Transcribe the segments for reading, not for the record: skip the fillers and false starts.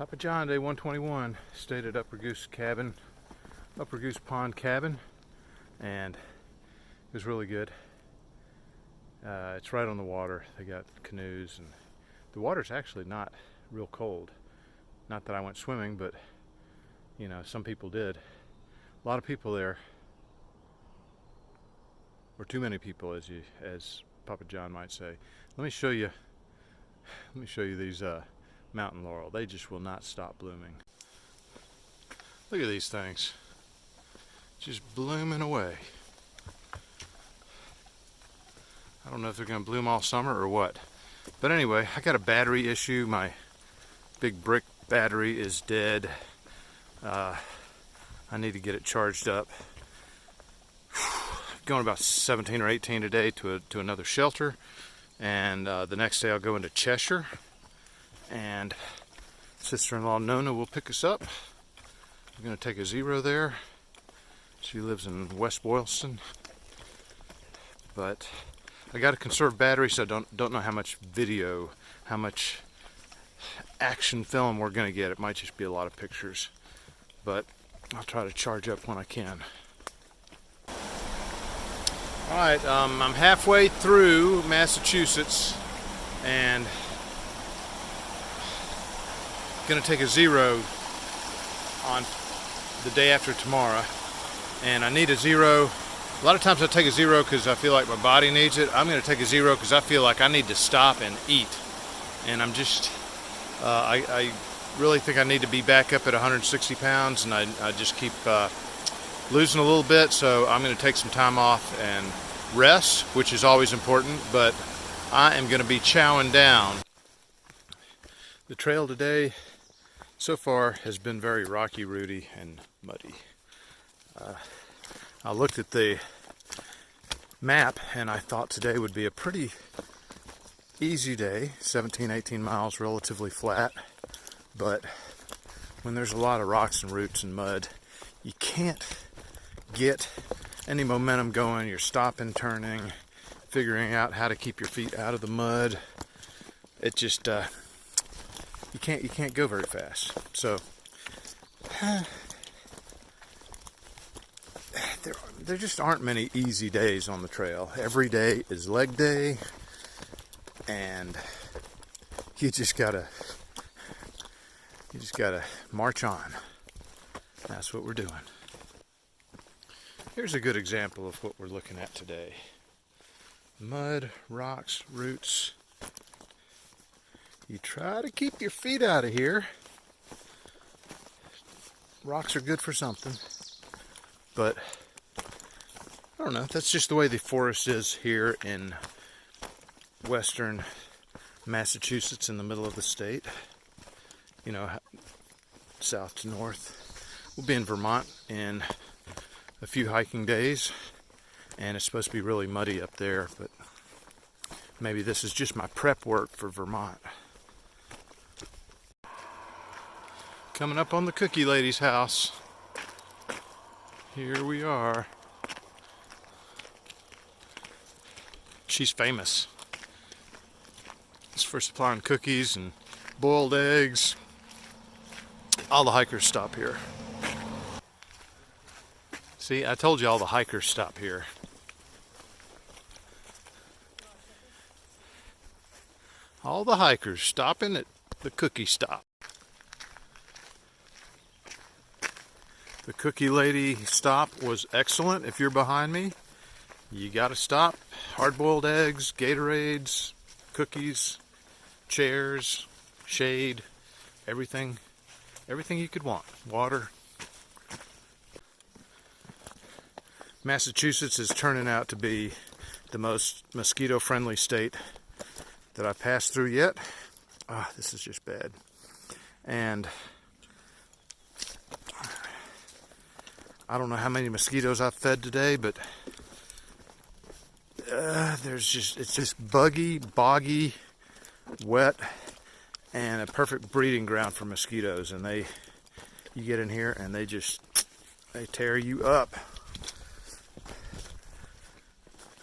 Papa John, day 121, stayed at Upper Goose Pond Cabin, and it was really good. It's right on the water. They got canoes, and the water's actually not real cold. Not that I went swimming, but you know, some people did. A lot of people there, or too many people, as Papa John might say. Let me show you these mountain laurel. They just will not stop blooming. Look at these things, just blooming away. I don't know if they're going to bloom all summer or what. But anyway, I got a battery issue. My big brick battery is dead. I need to get it charged up. Going about 17 or 18 today to another shelter, and the next day I'll go into Cheshire, and sister-in-law Nona will pick us up. We're going to take a Zero there. She lives in West Boylston, but I got to conserve battery, so I don't know how much video, how much action film we're going to get. It might just be a lot of pictures, but I'll try to charge up when I can. Alright, I'm halfway through Massachusetts and gonna take a Zero on the day after tomorrow, and I need a Zero. A lot of times I take a Zero because I feel like my body needs it. I'm gonna take a Zero because I feel like I need to stop and eat, and I'm just I really think I need to be back up at 160 pounds, and I just keep losing a little bit, so I'm going to take some time off and rest, which is always important, but I am going to be chowing down. The trail today so far has been very rocky, rooty, and muddy. I looked at the map and I thought today would be a pretty easy day, 17, 18 miles, relatively flat, but when there's a lot of rocks and roots and mud, you can't get any momentum going. You're stopping, turning, figuring out how to keep your feet out of the mud. It just you can't go very fast. So there just aren't many easy days on the trail. Every day is leg day, and you just gotta march on. That's what we're doing. Here's a good example of what we're looking at today. Mud, rocks, roots. You try to keep your feet out of here. Rocks are good for something, but I don't know. That's just the way the forest is here in western Massachusetts, in the middle of the state. You know, south to north. We'll be in Vermont in a few hiking days, and it's supposed to be really muddy up there, but maybe this is just my prep work for Vermont. Coming up on the Cookie Lady's house. Here we are. She's famous. It's for supplying cookies and boiled eggs. All the hikers stop here. See, I told you all the hikers stop here. All the hikers stopping at the cookie stop. The Cookie Lady stop was excellent. If you're behind me, you gotta stop. Hard-boiled eggs, Gatorades, cookies, chairs, shade, everything you could want. Water. Massachusetts is turning out to be the most mosquito-friendly state that I've passed through yet. This is just bad. And I don't know how many mosquitoes I've fed today, but it's just buggy, boggy, wet, and a perfect breeding ground for mosquitoes. And you get in here and they tear you up.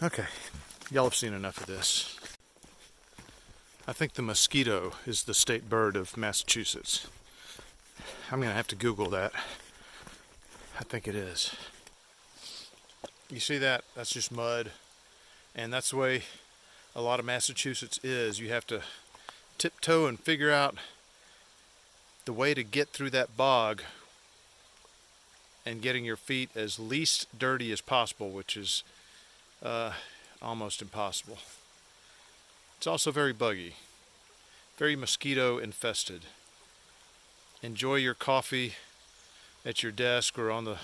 Okay, y'all have seen enough of this. I think the mosquito is the state bird of Massachusetts. I'm gonna have to Google that. I think it is. You see that? That's just mud. And that's the way a lot of Massachusetts is. You have to tiptoe and figure out the way to get through that bog and getting your feet as least dirty as possible, which is almost impossible. It's also very buggy, very mosquito infested. Enjoy your coffee at your desk or on the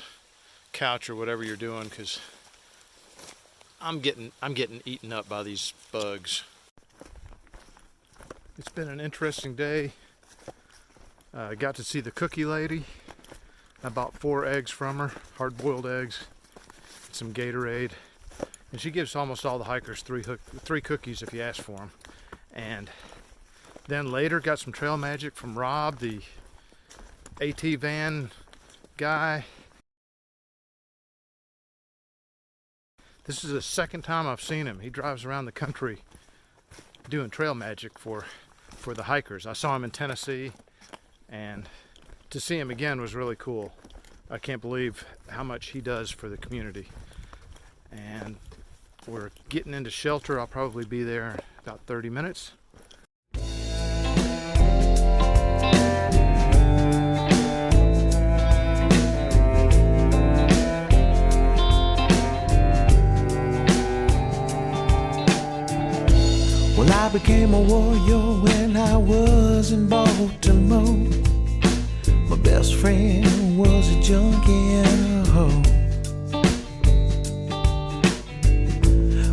couch or whatever you're doing, because I'm getting eaten up by these bugs. It's been an interesting day. I got to see the cookie lady. I bought 4 eggs from her, hard-boiled eggs, some Gatorade, and she gives almost all the hikers 3 cookies if you ask for them. And then later got some trail magic from Rob, the AT van guy. This is the second time I've seen him. He drives around the country doing trail magic for the hikers. I saw him in Tennessee, and to see him again was really cool. I can't believe how much he does for the community. And we're getting into shelter. I'll probably be there in about 30 minutes. Well, I became a warrior when I was in Baltimore. My best friend was a junkie and a hoe.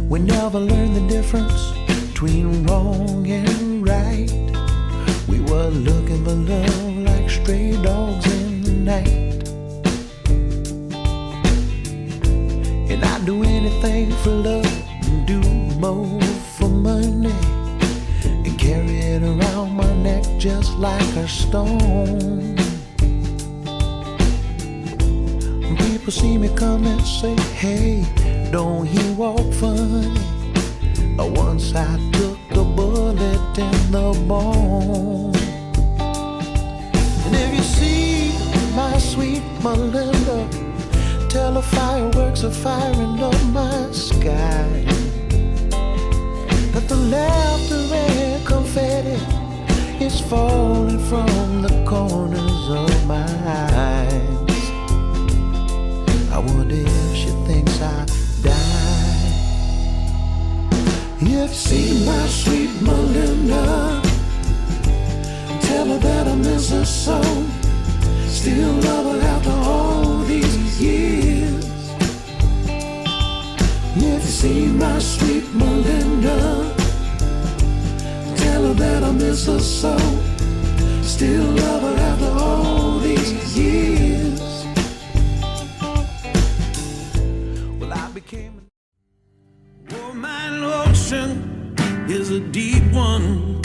We never learned the difference between wrong and right. We were looking for love like stray dogs in the night. And I'd do anything for love and do more for money, and carry it around my neck just like a stone. When people see me come and say, hey, don't he walk funny? Once I took the bullet in the bone. And if you see my sweet Melinda, tell her fireworks are firing up my sky, that the laughter and confetti is falling from the corners of my eyes. I wonder if she thinks I died. If you see my sweet Melinda, tell her that I miss her so. Still love her after all these years. If you see my sweet Melinda, tell her that I miss her so. Still love her after all these years. Well, I became Oh, my ocean is a deep one.